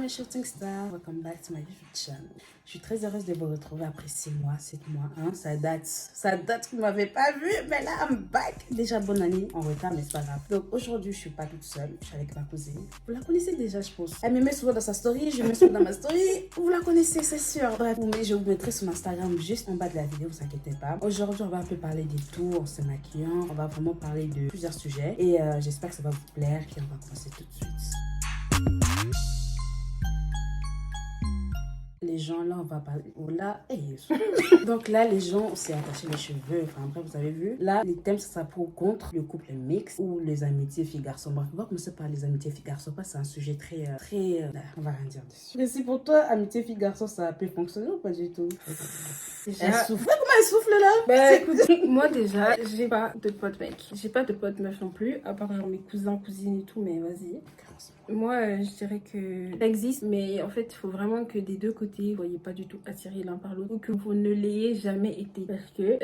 mes shooting stars, welcome back to my YouTube channel. Je suis très heureuse de vous retrouver après 6 mois, 7 mois, hein, ça date que vous m'avez pas vu, mais là, I'm back. Déjà, bonne année en retard, mais c'est pas grave. Donc aujourd'hui, je suis pas toute seule, je suis avec ma cousine. Vous la connaissez déjà, je pense. Elle me met souvent dans sa story, je me mets souvent dans ma story. Vous la connaissez, c'est sûr. Bref, je vous mettrai sur Instagram juste en bas de la vidéo, vous inquiétez pas. Aujourd'hui, on va un peu parler des tours en se maquillant. On va vraiment parler de plusieurs sujets et j'espère que ça va vous plaire. Puis on va commencer tout de suite. Les gens, là, on va parler. Oh là, hey. Donc là, les gens, on s'est attaché les cheveux. Enfin, après, vous avez vu. Là, les thèmes, ça sera pour ou contre le couple mixte ou les amitiés filles-garçons. Bref, on va commencer par les amitiés filles-garçons parce que c'est un sujet très. On va rien dire dessus. Mais si pour toi, amitié filles-garçons, ça a pu fonctionner ou pas du tout? Déjà... Elle souffle. Comment elle souffle là? Bah écoute, moi déjà, j'ai pas de potes mec. J'ai pas de potes meufs non plus, à part genre mes cousins, cousines et tout, mais vas-y. Moi, je dirais que ça existe, mais en fait, il faut vraiment que des deux côtés, vous voyez pas du tout attirés l'un par l'autre, ou que vous ne l'ayez jamais été. Parce que,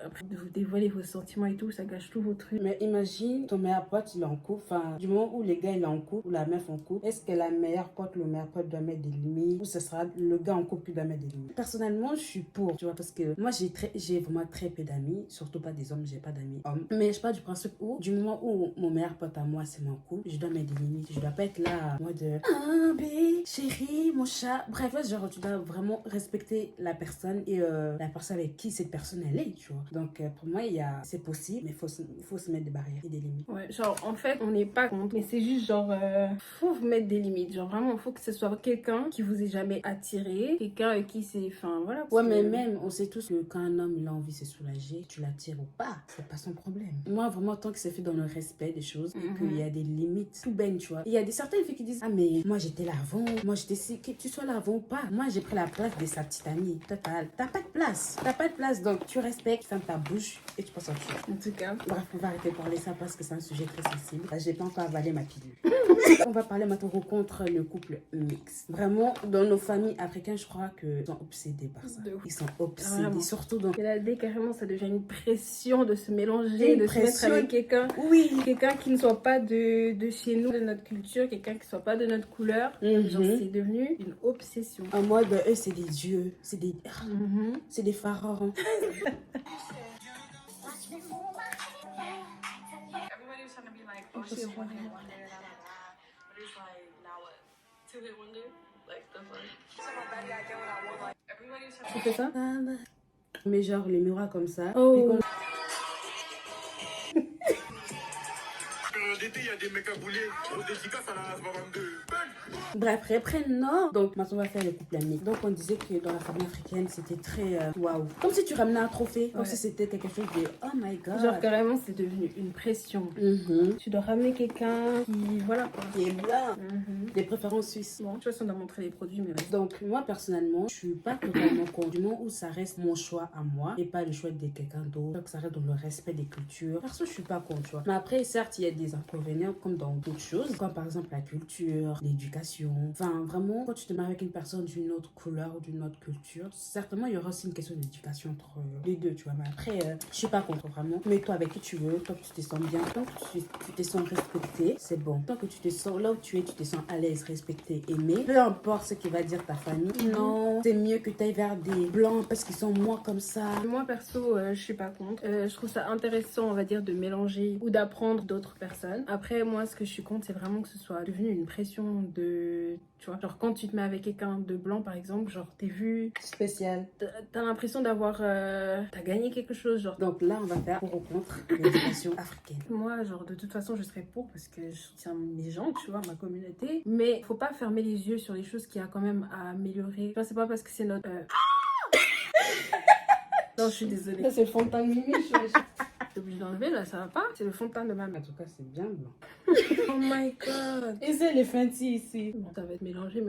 après de vous dévoiler vos sentiments et tout, ça gâche tout vos trucs. Mais imagine, ton meilleur pote, il est en couple. Enfin, du moment où les gars, il est en couple, ou la meuf en couple, est-ce que la meilleure pote, le meilleur pote doit mettre des limites, ou ce sera le gars en couple qui doit mettre des limites? Personnellement, je suis pour, tu vois, parce que moi, j'ai vraiment très peu d'amis, surtout pas des hommes, j'ai pas d'amis hommes. Mais je pars du principe où, du moment où mon meilleur pote à moi, c'est mon couple, je dois mettre des limites. Je dois pas être là, moi de ah, bé, chérie, mon chat. Bref, genre, tu dois vraiment respecter la personne et la personne avec qui cette personne elle est, tu vois. Donc, pour moi, c'est possible, mais il faut se mettre des barrières et des limites. Ouais, genre, en fait, on n'est pas contre, mais c'est juste genre, faut vous mettre des limites. Genre, vraiment, il faut que ce soit quelqu'un qui vous ait jamais attiré, quelqu'un avec qui c'est, enfin, voilà. Ouais, mais même, on sait tous que quand un homme, il a envie de se soulager, tu l'attires ou pas, c'est pas son problème. Moi, vraiment, tant que c'est fait dans le respect des choses et qu'il y a des limites, tout baigne, tu vois. Il y a certaines filles qui disent, ah, mais moi, j'étais là avant, moi, j'étais si, que tu sois là avant ou pas. Moi, j'ai pris la place de sa petite amie. Total. T'as pas de place, donc tu respectes, tu fermes ta bouche et tu passes à autre chose. En tout cas. Bref, on va arrêter de parler ça parce que c'est un sujet très sensible. Là, j'ai pas encore avalé ma pilule. On va parler maintenant contre le couple mixte. Vraiment, dans nos familles africaines, je crois qu'ils sont obsédés par ça. Ils sont obsédés, vraiment. Surtout dans... Et là, dès carrément, ça devient une pression de se mélanger, de se mettre avec quelqu'un. Oui. Quelqu'un qui ne soit pas de chez nous, de notre culture, quelqu'un qui ne soit pas de notre couleur. Genre, c'est devenu une obsession. En mode, eux, c'est des dieux, c'est des... c'est des pharaons. Everybody's trying to be like, oh, she's a one hit wonder, da da da. But it's like, now what? Two hit wonder? Like, the fuck? Everybody's trying to... Tu fais ça? Mais genre, les miroirs comme ça. Oh. D'été, il y a des mecs à bouler. Aux dédicaces à la H22. Bref, reprenne, non. Donc, maintenant, on va faire le couple mixte. Donc, on disait que dans la famille africaine, c'était très waouh. Comme si tu ramenais un trophée. Comme si c'était quelque chose de oh my god. Genre, carrément, c'est devenu une pression. Tu dois ramener quelqu'un qui, voilà quoi. Qui est blanc. Des préférences suisses. Bon, je sais pas si on a montré les produits, mais vas-y. Donc, moi, personnellement, je suis pas totalement contre. Du moment où ça reste mon choix à moi et pas le choix de quelqu'un d'autre. Donc, ça reste dans le respect des cultures. Perso, je suis pas contre, tu vois. Mais après, certes, il y a des inconvénients comme dans d'autres choses. Comme par exemple la culture, l'éducation. Enfin, vraiment, quand tu te maries avec une personne d'une autre couleur ou d'une autre culture, certainement, il y aura aussi une question d'éducation entre les deux, tu vois. Mais après, je suis pas contre, vraiment. Mets-toi avec qui tu veux, tant que tu te sens bien, tant que tu te sens respecté, c'est bon. Tant que tu te sens là où tu te sens à l'aise, respecté, aimé. Peu importe ce que va dire ta famille. Non, c'est mieux que tu ailles vers des blancs parce qu'ils sont moins comme ça. Moi, perso, je suis pas contre. Je trouve ça intéressant, on va dire, de mélanger ou d'apprendre d'autres personnes. Après, moi, ce que je suis contre, c'est vraiment que ce soit devenu une pression de... Tu vois, genre quand tu te mets avec quelqu'un de blanc, par exemple, genre t'es vu... Spécial. T'as l'impression d'avoir... T'as gagné quelque chose, genre... Donc là, on va faire pour ou contre l'éducation africaine. Moi, genre, de toute façon, je serais pour parce que je soutiens mes gens, tu vois, ma communauté. Mais faut pas fermer les yeux sur les choses qu'il y a quand même à améliorer. Enfin, c'est pas parce que c'est notre... Non, je suis désolée. Ça, c'est le fond de teint de Mimi. T'es obligée d'enlever, là, ça va pas. C'est le fond de teint de ma mère. En tout cas, c'est bien blanc. Oh my god. Et c'est les Fenty ici. Bon, ça va être mélangé.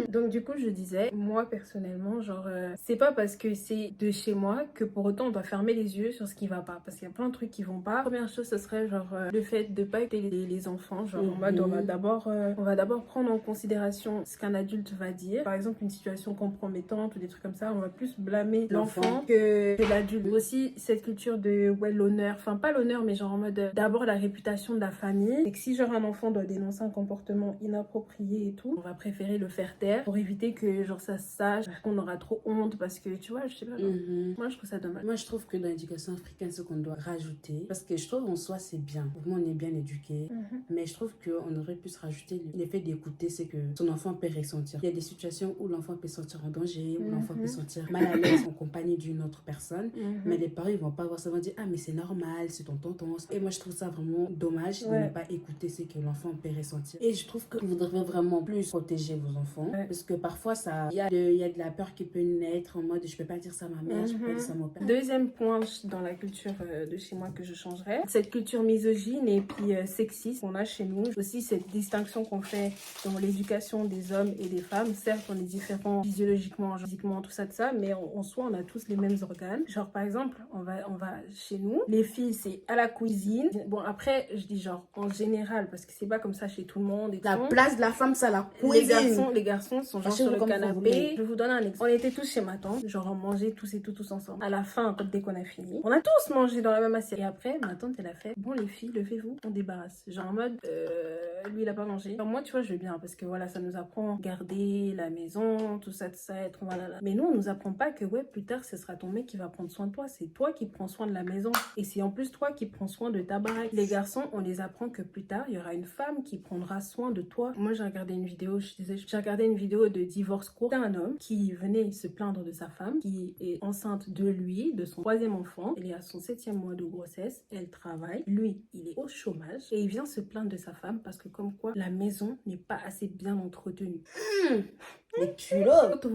Donc du coup, je disais, moi personnellement, genre, c'est pas parce que c'est de chez moi que pour autant on doit fermer les yeux sur ce qui va pas. Parce qu'il y a plein de trucs qui vont pas. Première chose, ce serait genre le fait de pas écouter les enfants. Genre en mode, on va d'abord prendre en considération ce qu'un adulte va dire. Par exemple, une situation compromettante ou des trucs comme ça, on va plus blâmer l'enfant que l'adulte. Aussi, cette culture de, ouais, l'honneur. Enfin, pas l'honneur, mais genre en mode, d'abord la réputation de la famille. Et que si genre un enfant doit dénoncer un comportement inapproprié et tout, on va préférer le faire taire pour éviter que genre ça se sache, parce qu'on aura trop honte, parce que tu vois, je sais pas. Genre, moi je trouve ça dommage. Moi, je trouve que dans l'éducation africaine, ce qu'on doit rajouter, parce que je trouve en soi, c'est bien. Pour moi, on est bien éduqué. Mais je trouve qu'on aurait pu se rajouter l'effet d'écouter, c'est que son enfant peut ressentir. Il y a des situations où l'enfant peut se sentir en danger, où l'enfant peut se sentir mal à l'aise en compagnie d'une autre personne. Mais les parents, ils vont pas voir ça, ils vont dire, ah, mais c'est normal, c'est ton tonton. Et moi, je trouve ça vraiment dommage de ne pas écouter ce que l'enfant peut ressentir. Et je trouve que vous devrez vraiment plus protéger vos enfants. Parce que parfois, il y a de la peur qui peut naître en mode, je peux pas dire ça à ma mère, je peux pas dire ça à mon père. Deuxième point dans la culture de chez moi que je changerais, cette culture misogyne et puis sexiste qu'on a chez nous. Aussi cette distinction qu'on fait dans l'éducation des hommes et des femmes. Certes, on est différents physiologiquement, physiquement, tout ça, mais en soi, on a tous les mêmes organes. Genre, par exemple, on va chez nous, les filles, c'est à la cuisine. Bon, après, je dis genre en général, parce que c'est pas comme ça chez tout le monde. Et La tout. place de la femme, c'est à la cuisine. Les garçons sont genre sur le canapé. Je vous donne un exemple. On était tous chez ma tante, genre on mangeait tous et tous ensemble. À la fin, dès qu'on a fini, on a tous mangé dans la même assiette. Et après, ma tante, elle a fait, bon les filles, levez-vous, on débarrasse. Genre en mode, lui il a pas mangé. Alors moi, tu vois, je vais bien parce que voilà, ça nous apprend à garder la maison, tout ça, être voilà. Mais nous, on nous apprend pas que ouais, plus tard, ce sera ton mec qui va prendre soin de toi. C'est toi qui prends soin de la maison. Et c'est en plus toi qui prends soin de ta baraque. Les garçons, on les apprend que plus tard, il y aura une femme qui prendra soin de toi. Moi, j'ai regardé une vidéo, j'ai regardé une vidéo de divorce court d'un homme qui venait se plaindre de sa femme, qui est enceinte de lui, de son 3e enfant. Elle est à son 7e mois de grossesse. Elle travaille. Lui, il est au chômage. Et il vient se plaindre de sa femme parce que comme quoi, la maison n'est pas assez bien entretenue. Les culottes.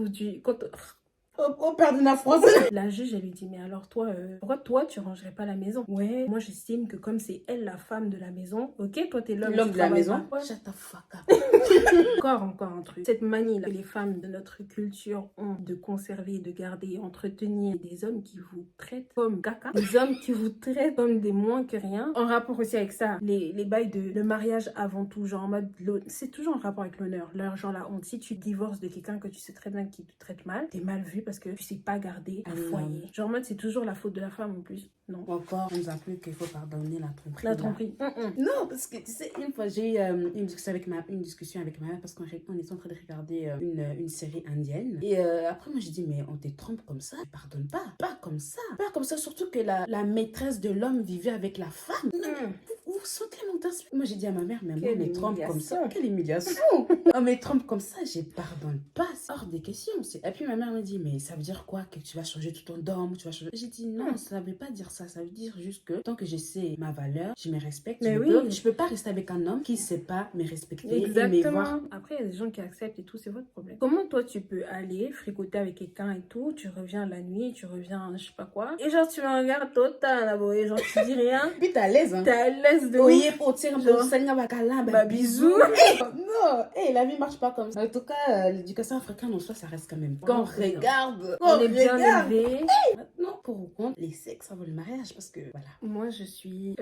Au père de la France. La juge, elle lui dit, mais alors toi, pourquoi toi, tu rangerais pas la maison? Ouais, moi j'estime que comme c'est elle la femme de la maison, ok, toi t'es l'homme de la maison. Ouais. Shut the fuck up. Encore un truc. Cette manie là que les femmes de notre culture ont de conserver, de garder, entretenir des hommes qui vous traitent comme caca, des hommes qui vous traitent comme des moins que rien. En rapport aussi avec ça, les bails de le mariage avant tout, genre en mode, c'est toujours en rapport avec l'honneur. Genre la honte. Si tu divorces de quelqu'un que tu sais très bien qui te traite mal, t'es mal vu parce que tu sais pas garder un foyer. Genre en mode, c'est toujours la faute de la femme en plus. Non. Encore, on nous a appris qu'il faut pardonner la tromperie. La tromperie. Non, parce que tu sais, une fois j'ai eu une discussion avec ma mère parce qu'on était en train de regarder une série indienne. Et après, moi, j'ai dit, mais on te trompe comme ça, tu pardonnes pas. Pas comme ça. Pas comme ça, surtout que la maîtresse de l'homme vivait avec la femme. Non, vous sentez mon inspiration. Moi, j'ai dit à ma mère, mais moi, on me trompe comme ça. Quelle humiliation. On me trompe comme ça, je pardonne pas. C'est hors des questions. Et puis, ma mère me dit, mais ça veut dire quoi? Que tu vas changer tout ton dôme, tu vas changer. J'ai dit, non, ça veut pas dire ça. Ça veut dire juste que tant que je sais ma valeur, je me respecte. Mais je peux pas rester avec un homme qui sait pas me respecter. Exactement. Et me voir. Après, il y a des gens qui acceptent et tout, c'est votre problème. Comment toi, tu peux aller fricoter avec quelqu'un et tout, tu reviens la nuit, tu reviens je sais pas quoi, et genre, tu me regardes total, là, et genre, tu dis rien. Puis t'es à l'aise, hein. T'es à l'aise de oui, pour tirer un peu bah, bisous. Non, la vie marche pas comme ça. En tout cas, l'éducation africaine en soi, ça reste quand même. Quand on regarde, on est bien élevé. Maintenant, pour ou contre les sexes avant le mariage, parce que voilà. Moi, je suis,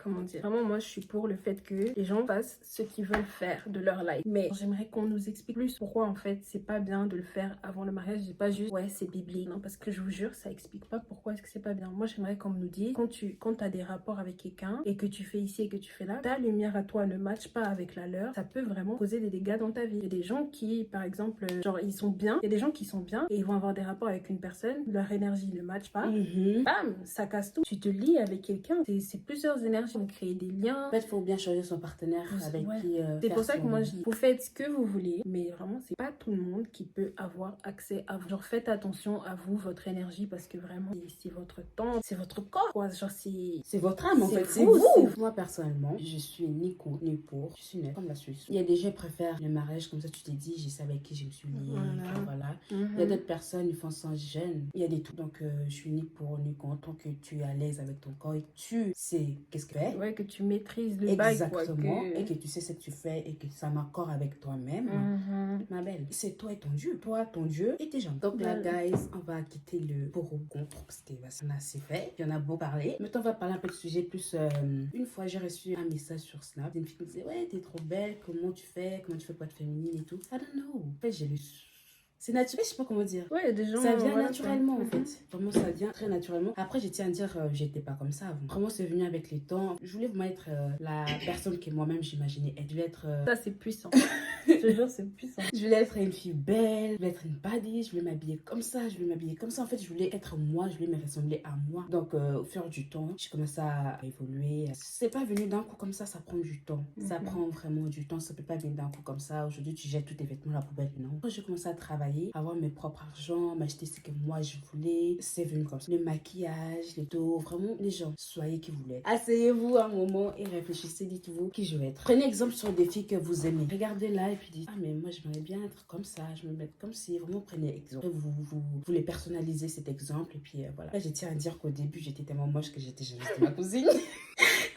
comment dire, vraiment, moi, je suis pour le fait que les gens fassent ce qu'ils veulent faire de leur life. Mais j'aimerais qu'on nous explique plus pourquoi, en fait, c'est pas bien de le faire avant le mariage. C'est pas juste, ouais, c'est biblique. Non, parce que je vous jure, ça explique pas pourquoi est-ce que c'est pas bien. Moi, j'aimerais qu'on nous dise, quand t'as des rapports avec quelqu'un et que tu fais ici et que tu fais là, ta lumière à toi ne matche pas avec la leur, ça peut vraiment causer des dégâts dans ta vie. Il y a des gens qui, par exemple, genre, ils sont bien. Il y a des gens qui sont bien et ils vont avoir des rapports avec une personne, leur énergie ne matche pas. Bam, ça casse tout. Tu te lies avec quelqu'un, c'est plusieurs énergies, on crée des liens. En fait, il faut bien choisir son partenaire avec qui. C'est pour ça que moi je dis, vous faites ce que vous voulez, mais vraiment, c'est pas tout le monde qui peut avoir accès à vous. Genre, faites attention à vous, votre énergie, parce que vraiment, c'est votre temps, c'est votre corps, quoi. Genre, c'est votre âme, en fait. C'est vous. Moi, personnellement, je suis ni contre ni pour. Je suis neutre, comme la Suisse. Il y a des gens qui préfèrent le mariage, comme ça, tu t'es dit, je sais avec qui je me suis liée. Voilà. Il y a d'autres personnes, ils font ça jeune. Il y a des tout. Donc, je suis ni pour ni contre. Tant que tu es à l'aise avec ton corps et que tu sais qu'est-ce que tu fais. Ouais, que tu maîtrises le bail. Exactement. Et que tu sais ce que tu fais et que ça m'accorde avec toi-même. Ma belle, c'est toi et ton Dieu. Toi, ton Dieu et tes jambes. Donc là, guys, on va quitter le pour ou contre parce que ça a assez fait. Il y en a beau parler. Maintenant, on va parler un peu de sujet plus. Une fois, j'ai reçu un message sur Snap d'une fille qui me disait, ouais, t'es trop belle, comment tu fais pour être féminine et tout. I don't know. En fait, j'ai lu C'est naturel, je sais pas comment dire. Ouais, il y a des gens. Ça vient voilà, naturellement quoi. en fait. Vraiment, ça vient très naturellement. Après, je tiens à dire, j'étais pas comme ça avant. Vraiment, c'est venu avec les temps. Je voulais vraiment être la personne que moi-même j'imaginais être. Je voulais être. Ça, c'est puissant. Je te jure, c'est puissant. Je voulais être une fille belle, je voulais être une baddie, je voulais m'habiller comme ça, je voulais m'habiller comme ça. En fait, je voulais être moi, je voulais me ressembler à moi. Donc, au fur du temps, j'ai commencé à évoluer. C'est pas venu d'un coup comme ça prend du temps. Ça prend vraiment du temps, ça peut pas venir d'un coup comme ça. Aujourd'hui, tu jettes tous tes vêtements à la poubelle, non. Quand j'ai commencé à travailler, avoir mes propres argent, m'acheter ce que moi je voulais, c'est venu comme ça. Le maquillage, les dos, vraiment, les gens, soyez qui vous voulez. Asseyez-vous un moment et réfléchissez, dites-vous qui je vais être. Prenez exemple sur des filles que vous aimez. Regardez là et puis dites, ah mais moi j'aimerais bien être comme ça, je me mettre comme si. Vraiment, prenez exemple. Vous les personnalisez cet exemple et puis voilà. Là, je tiens à dire qu'au début, j'étais tellement moche que j'étais jalouse de ma cousine.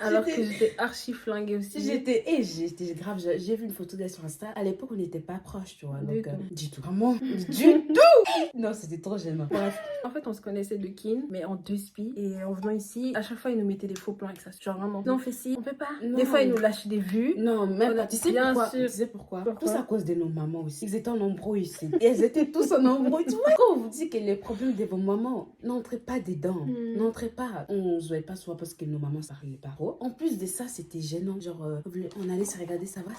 Alors que j'étais archi flinguée aussi. J'étais grave, j'ai vu une photo d'elle sur Insta. À l'époque, on n'était pas proches, tu vois. Du Donc, tout. du tout. Vraiment, du tout. Non, c'était trop gênant. Bref. En fait, on se connaissait de kin, mais en deux spi. Et en venant ici, à chaque fois, ils nous mettaient des faux plans avec ça. Genre vraiment, non, on fait ci, on peut pas. Non. Des fois, ils nous lâchaient des vues. Non, même pas. Tu sais Bien pourquoi? sûr. Tu sais pourquoi? Pourquoi? Tout à cause de nos mamans aussi. Ils étaient en embrouille ici. Et elles étaient tous en embrouille. Tu vois, quand on vous dit que les problèmes de vos mamans, n'entrez pas dedans. N'entrez pas. On se voyait pas souvent parce que nos mamans, ça parlait pas trop. En plus de ça, c'était gênant. Genre, on allait se regarder, ça va.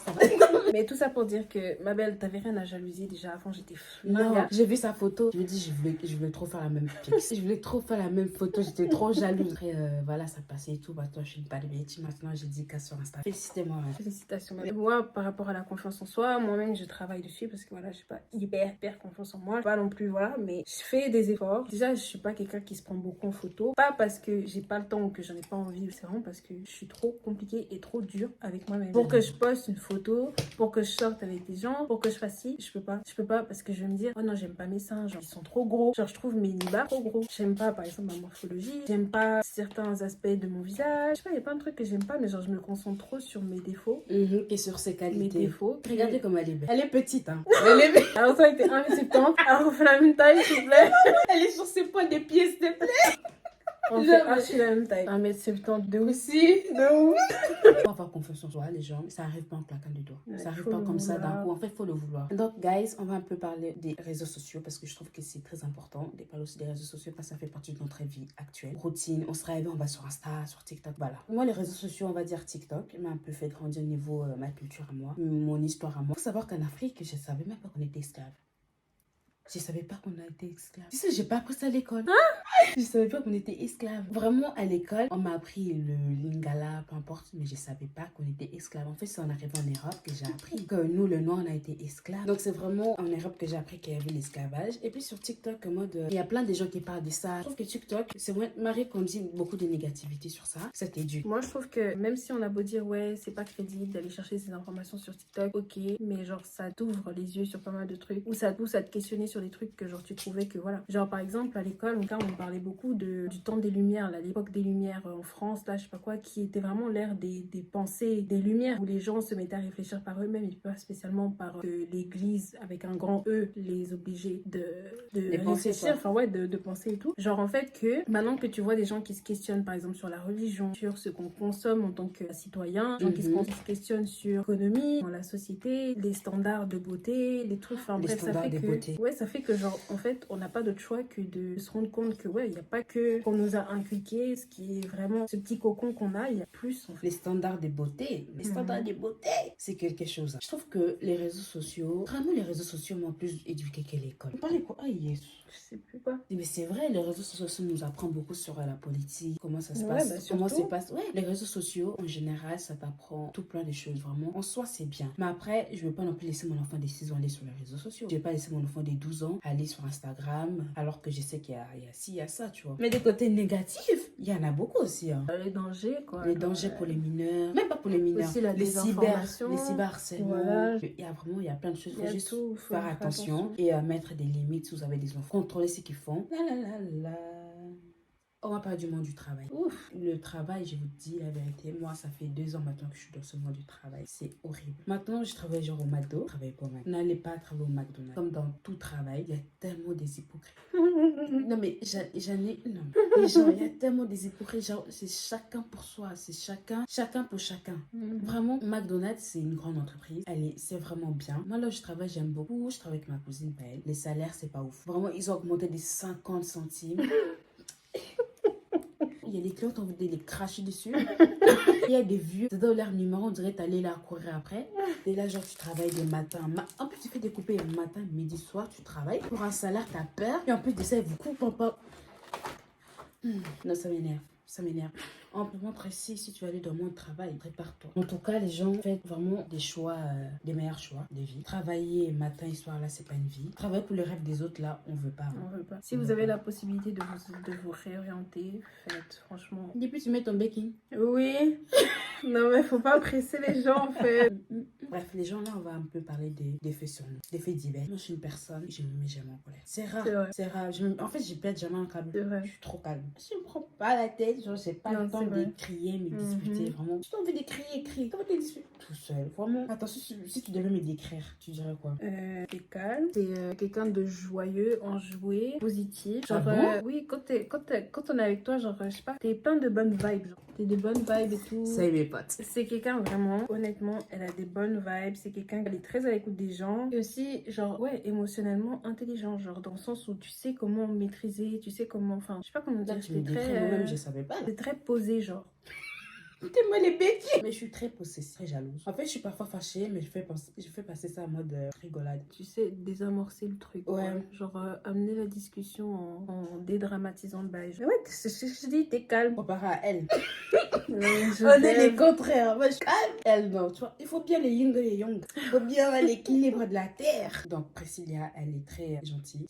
Mais tout ça pour dire que, ma belle, t'avais rien à jalouser déjà. Avant, j'étais Non, flingue. j'ai vu sa photo. Je me dis, je voulais trop faire la même pics. Je voulais trop faire la même photo. J'étais trop jalouse. Après, voilà, ça passait et tout. Bah, toi, je suis une bad bitch. Maintenant, j'ai dit qu'à sur Insta. Félicitez-moi. Ouais. Félicitations. Mais moi, par rapport à la confiance en soi, moi-même, je travaille dessus parce que voilà, je suis pas hyper confiance en moi. Pas non plus, voilà, mais je fais des efforts. Déjà, je suis pas quelqu'un qui se prend beaucoup en photo. Pas parce que j'ai pas le temps ou que j'en ai pas envie. C'est vraiment parce que je suis trop compliquée et trop dure avec moi-même. Pour que je poste une photo, pour que je sorte avec des gens, pour que je fasse ci, je peux pas. Je peux pas parce que je vais me dire, oh non, j'aime pas mes seins, genre ils sont trop gros. Genre, je trouve mes nibards trop gros. J'aime pas, par exemple, ma morphologie. J'aime pas certains aspects de mon visage. Je sais pas, il y a plein de trucs que j'aime pas, mais genre, je me concentre trop sur mes défauts. Et sur ses qualités. Mes défauts. Regardez comme elle est belle. Elle est petite, hein. Elle est belle. Alors, ça a été 1m70. Alors, on fait la même taille, s'il vous plaît. Elle est sur ses points des pieds, s'il te plaît. On fait archi la même taille. 1m70 de ouf. Aussi. De ouf. Faut avoir confiance en soi, les gens. Ça arrive pas en claquant du doigt. Ouais, Ça arrive faut pas le comme ça d'un vouloir. coup. En fait, il faut le vouloir. Donc, guys, on va un peu parler des réseaux sociaux parce que je trouve que c'est très important de parler aussi des réseaux sociaux parce que ça fait partie de notre vie actuelle. Routine, on se réveille, on va sur Insta, sur TikTok, voilà. Moi, les réseaux sociaux, on va dire TikTok, m'a un peu fait grandir au niveau ma culture à moi, mon histoire à moi. Faut savoir qu'en Afrique, je savais même pas qu'on était esclaves. Je savais pas qu'on a été esclaves. Tu sais, j'ai pas appris ça à l'école. Je savais pas qu'on était esclaves. Vraiment, à l'école, on m'a appris le lingala, peu importe, mais je savais pas qu'on était esclaves. En fait, c'est en arrivant en Europe que j'ai appris que nous, le Noir, on a été esclaves. Donc, c'est vraiment en Europe que j'ai appris qu'il y avait l'esclavage. Et puis, sur TikTok, en mode, il y a plein de gens qui parlent de ça. Je trouve que TikTok, c'est vrai, Marie qu'on dit beaucoup de négativité sur ça. C'était dû. Moi, je trouve que même si on a beau dire, ouais, c'est pas crédible d'aller chercher ces informations sur TikTok, ok, mais genre, ça t'ouvre les yeux sur pas mal de trucs, ou ça te pousse à te questionner sur des trucs que genre tu trouvais que voilà. Genre, par exemple, à l'école, on parlait beaucoup du temps des Lumières, là, l'époque des Lumières en France, là, je sais pas quoi, qui était vraiment l'ère des pensées des Lumières, où les gens se mettaient à réfléchir par eux-mêmes, et pas spécialement par que l'Église, avec un grand E, les obligeait de penser, réfléchir, enfin ouais, de penser et tout. Genre, en fait, que maintenant que tu vois des gens qui se questionnent, par exemple, sur la religion, sur ce qu'on consomme en tant que citoyen, gens qui se questionnent sur l'économie, dans la société, les standards de beauté, les trucs, enfin Les bref, ça standards fait de que... beauté. Ouais, ça fait que genre, en fait, on n'a pas d'autre choix que de se rendre compte que ouais, il n'y a pas que qu'on nous a inculqué, ce qui est vraiment ce petit cocon qu'on a, il y a plus en fait. Les standards de beauté. Les standards de beauté, c'est quelque chose. Je trouve que les réseaux sociaux, vraiment les réseaux sociaux m'ont plus éduqué que l'école. On parlait quoi? Ah, yes. Je sais plus quoi. Mais c'est vrai, les réseaux sociaux nous apprennent beaucoup sur la politique, comment ça se Ouais, passe, bah, comment surtout. se passe. Ouais, les réseaux sociaux, en général, ça t'apprend tout plein de choses, vraiment. En soi, c'est bien. Mais après, je ne veux pas non plus laisser mon enfant de 6 ans aller sur les réseaux sociaux. Je ne vais pas laisser mon enfant de 12 ans aller sur Instagram, alors que je sais qu'il y a ci, il y a ça, tu vois. Mais des côtés négatifs, il y en a beaucoup aussi, hein. Les dangers, quoi. Les dangers pour les mineurs, même pas pour les mineurs, Aussi la les désinformation. cyberharcèlements. Voilà. Il y a plein de choses. Il Il faut y a juste tout, faut faire attention et mettre des limites si vous avez des enfants. Contrôler ce qu'ils font. La la la la. On va parler du monde du travail. Ouf. Le travail, je vous dis la vérité, moi, ça fait 2 ans maintenant que je suis dans ce monde du travail. C'est horrible. Maintenant, je travaille genre au McDo. Je travaille pas au McDo. N'allez pas travailler au McDonald's. Comme dans tout travail, il y a tellement des hypocrites. Non, mais j'en ai... Non. Les gens, il y a tellement des hypocrites. Genre, c'est chacun pour soi. C'est chacun pour chacun. Vraiment, McDonald's, c'est une grande entreprise. C'est vraiment bien. Moi, là où je travaille, j'aime beaucoup. Je travaille avec ma cousine Paëlle. Les salaires, c'est pas ouf. Vraiment, ils ont augmenté des 50 centimes. Il y a des clients qui ont envie de les cracher dessus. Il y a des vieux, c'est dans leur numéro, on dirait t'allais là courir après. Et là, genre, tu travailles le matin. En plus, tu fais découper le matin, midi, soir, tu travailles. Pour un salaire, t'as peur. Et en plus de ça, ils vous coupent en pas. Non, ça m'énerve. Ça m'énerve. En plus, précis, si tu vas aller dans le monde du travail, prépare-toi. En tout cas, les gens font vraiment des choix, des meilleurs choix de vie. Travailler matin et soir, là, c'est pas une vie. Travailler pour le rêve des autres, là, on veut pas. On veut pas. Si vous avez la possibilité de vous réorienter, faites, franchement. Depuis, tu mets ton baking. Oui. Non, mais faut pas presser les gens, en fait. Bref, les gens, là, on va un peu parler des faits sur nous. Des faits divers. Moi, je suis une personne, je me mets jamais en colère. C'est rare. C'est vrai. C'est rare. En fait, je pète jamais un câble. C'est vrai. Je suis trop calme. Je me prends pas la tête. Genre, j'ai pas Non, le temps c'est vrai. de crier, me disputer. Vraiment. Si tu as envie d'écrire, écris. Comment tu disputer tout seul. Vraiment. Attention, si tu devais me décrire, tu dirais quoi? T'es calme, t'es quelqu'un de joyeux, enjoué, positif. Genre, Ah bon? oui, quand on est avec toi, genre, je sais pas, t'es plein de bonnes vibes. Genre. T'es de bonnes vibes et tout. Ça y est, mes potes. C'est quelqu'un vraiment, honnêtement, elle a des bonnes vibes. C'est quelqu'un qui est très à l'écoute des gens. Et aussi, genre, ouais, émotionnellement intelligent. Genre, dans le sens où tu sais comment maîtriser, tu sais comment, enfin, je sais pas comment Là, dire. tu me décris, moi-même, je savais pas. T'es très posé, genre. T'es moi les béquilles. Mais je suis très possessive, très jalouse. En fait, je suis parfois fâchée, mais je fais passer ça en mode rigolade. Tu sais, désamorcer le truc. Ouais. Genre, amener la discussion en dédramatisant le bail. Mais ouais, c'est ce que je dis, t'es calme. Comparé à elle. On On est les contraires. Moi, je calme. Elle, non. Tu vois, il faut bien les yin et les yang. Il faut bien avoir l'équilibre de la terre. Donc, Priscilla, elle est très gentille.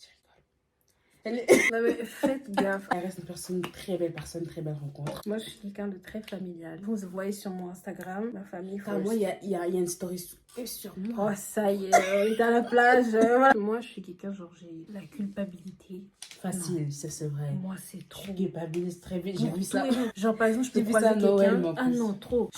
Elle Non mais faites gaffe. reste une personne, très belle personne, très belle rencontre. Moi, je suis quelqu'un de très familial. Vous voyez sur mon Instagram, ma famille. Car moi, il y a une story sur moi. Oh, ça y est, on est à la plage. Voilà. Moi, je suis quelqu'un, genre, j'ai la culpabilité. Facile, c'est vrai. Moi, c'est trop. Tu culpabilises très vite, j'ai vu ça. Genre, par exemple, je J'ai peux vu croiser ça à Noël, quelqu'un. moi, en Ah plus. non, trop.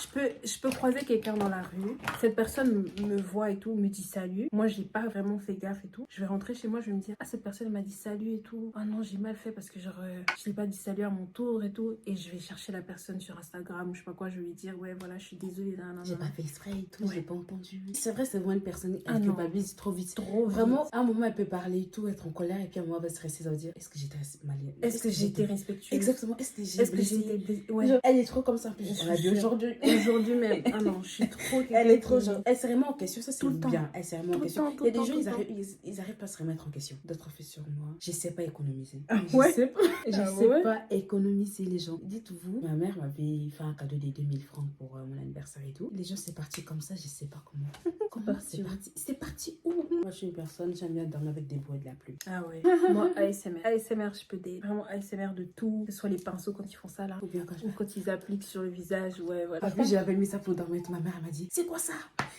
Je peux croiser quelqu'un dans la rue. Cette personne me voit et tout, me dit salut. Moi, j'ai pas vraiment fait gaffe et tout. Je vais rentrer chez moi, je vais me dire, ah, cette personne m'a dit salut et tout. Ah non, j'ai mal fait parce que, genre, je l'ai pas dit salut à mon tour et tout. Et je vais chercher la personne sur Instagram ou je sais pas quoi. Je vais lui dire, ouais, voilà, je suis désolée. J'ai pas fait exprès et tout, Ouais. j'ai pas entendu. C'est vrai, c'est vraiment une personne, Ah elle non. culpabilise trop vite. Trop Vraiment, à un moment, elle peut parler et tout, être en colère, et puis à un moment, elle va se rester, ça veut dire, est-ce que j'étais mal? Est-ce que j'ai été respectueuse? Exactement, est-ce que j'ai Est-ce que j'ai été blessée? Ouais. Genre, elle est trop comme ça, en plus. Je On l'a vous vu jure. aujourd'hui. Aujourd'hui même. Ah non, je suis trop quelqu'un Elle est trop qui- genre. Elle se remet en question, ça c'est Tout le temps. bien. Elle se remet en Tout le question. temps, tout Il y a le temps, des gens, tout ils le arrivent, ils arrivent pas à se remettre en question. D'autres fait sur moi. Je sais pas économiser. Ah Je ouais? sais pas. Je Ah sais ouais? pas économiser les gens. Dites-vous, ma mère m'avait fait un cadeau de 2000 francs pour mon anniversaire et tout. Les gens, c'est parti comme ça, je sais pas comment. Comment c'est parti? C'est parti où? Moi, je suis une personne, j'aime bien dormir avec des bruits de la pluie. Ah ouais. Moi, ASMR. ASMR, je peux des. Vraiment ASMR de tout. Que ce soit les pinceaux quand ils font ça là. Ou bien quand je Ou quand ils appliquent sur le visage. Ouais, voilà. En plus, j'avais mis ça pour dormir. Ma mère elle m'a dit, c'est quoi ça?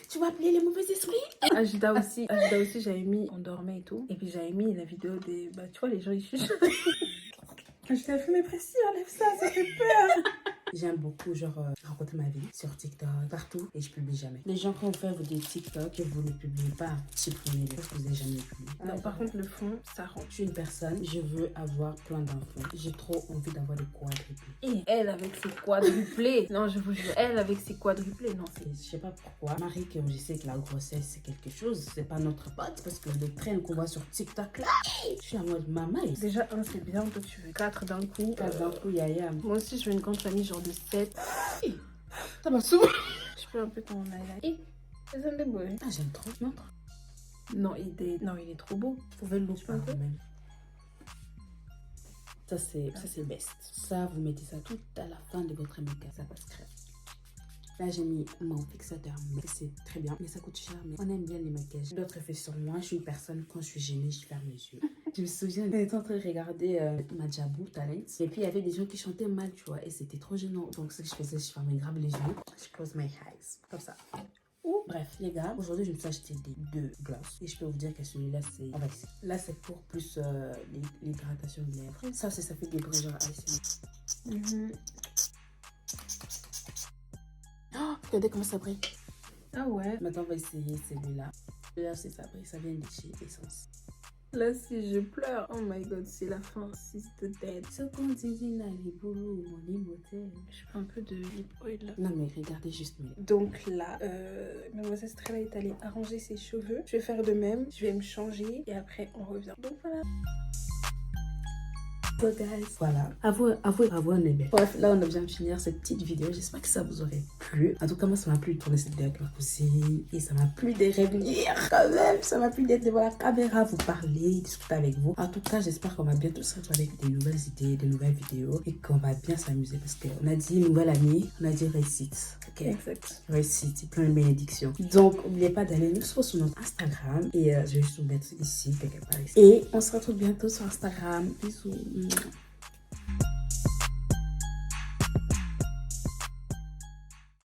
Tu vas appeler les mauvais esprits? Ajda aussi, j'avais mis. On dormait et tout. Et puis j'avais mis la vidéo des. Bah, tu vois, les gens ils chuchotent. Je t'ai fait mes précis, enlève ça fait peur. J'aime beaucoup, genre, raconter ma vie sur TikTok, partout, et je publie jamais. Les gens, quand vous faites des TikTok et vous ne publiez pas, supprimez-les, parce que vous n'avez jamais publié. Non, par contre, le fond, ça rend. Je suis une personne, je veux avoir plein d'enfants. J'ai trop envie d'avoir des quadruplés. Et elle avec ses quadruplés. Non, je vous jure, elle avec ses quadruplés. Non, c'est. Et je sais pas pourquoi. Marie, comme je sais que la grossesse c'est quelque chose, c'est pas notre pote, parce que le train qu'on voit sur TikTok là, je suis en mode maman. Déjà, un, c'est bien. Toi, tu veux 4 d'un coup. D'un coup, yaya. Moi aussi, je veux une grande famille, genre de 7. Ça m'a souvent. Je peux un peu ton aile là. Et c'est un boy. Ah, j'aime trop. Montre. Non, il est trop beau. Vous pouvez le louper peux un peu même. Ça, c'est best. Ça, vous mettez ça tout à la fin de votre make-up. Ça passe crème. Là, j'ai mis mon fixateur, mais c'est très bien. Mais ça coûte cher, mais on aime bien les maquillages. D'autres effets sur moi, je suis une personne, quand je suis gênée, je ferme les yeux. Je me souviens d'être en train de regarder Madjabou Talent. Et puis, il y avait des gens qui chantaient mal, tu vois. Et c'était trop gênant. Donc, ce que je faisais, je fermais grave les yeux. Je close my eyes. Comme ça. Ouh. Bref, les gars, aujourd'hui, je me suis acheté des 2 glosses. Et je peux vous dire que celui-là, c'est... On va essayer. Là, c'est pour plus l'hydratation des lèvres. Ça fait des bruits genre ici. Oh, regardez comment ça brille. Ah ouais. Maintenant, on va essayer celui-là. Là, c'est ça brille. Ça vient de chez Essence. Là, si je pleure, oh my god, c'est la fin, c'est de tête. Ce qu'on disait là, les boulots, mon immotel. Je fais un peu de lip oil là. Non, mais regardez juste. Donc là, mademoiselle Strella est allée arranger ses cheveux. Je vais faire de même, je vais me changer et après on revient. Donc voilà. So guys, voilà, avouez on est bien. Bref, là on a bien finir cette petite vidéo. J'espère que ça vous aurait plu. En tout cas, moi ça m'a plu de tourner cette vidéo avec ma cousine. Et ça m'a plu de revenir quand même. Ça m'a plu d'être devant la caméra, vous parler, discuter avec vous. En tout cas, j'espère qu'on va bientôt se retrouver avec des nouvelles idées, des nouvelles vidéos. Et qu'on va bien s'amuser. Parce qu'on a dit nouvelle année, on a dit réussite. Ok, Exact. réussite, plein de bénédictions. Donc, n'oubliez pas d'aller nous suivre sur notre Instagram. Et je vais juste vous mettre ici, quelque part ici. Et on se retrouve bientôt sur Instagram. Bisous.